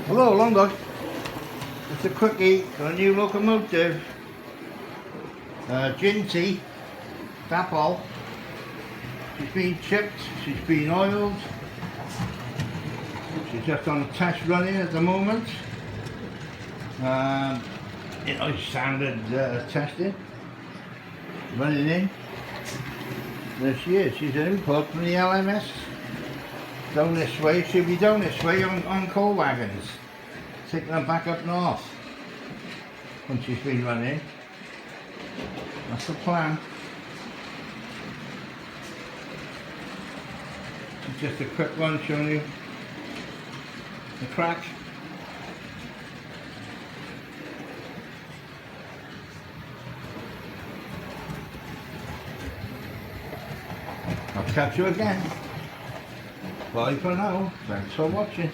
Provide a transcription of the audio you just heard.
Hello, long dog. Just a quickie on a new locomotive. Ginty, Dapple. She's been chipped, she's been oiled. She's just on a test running at the moment. Standard testing. Running in. There she is. She's an import from the LMS. Down this way. She'll be down this way on coal wagons. Taking her back up north. When she's been running. That's the plan. It's just a quick one showing you the crack. I'll catch you again. Bye for now. Thanks for watching.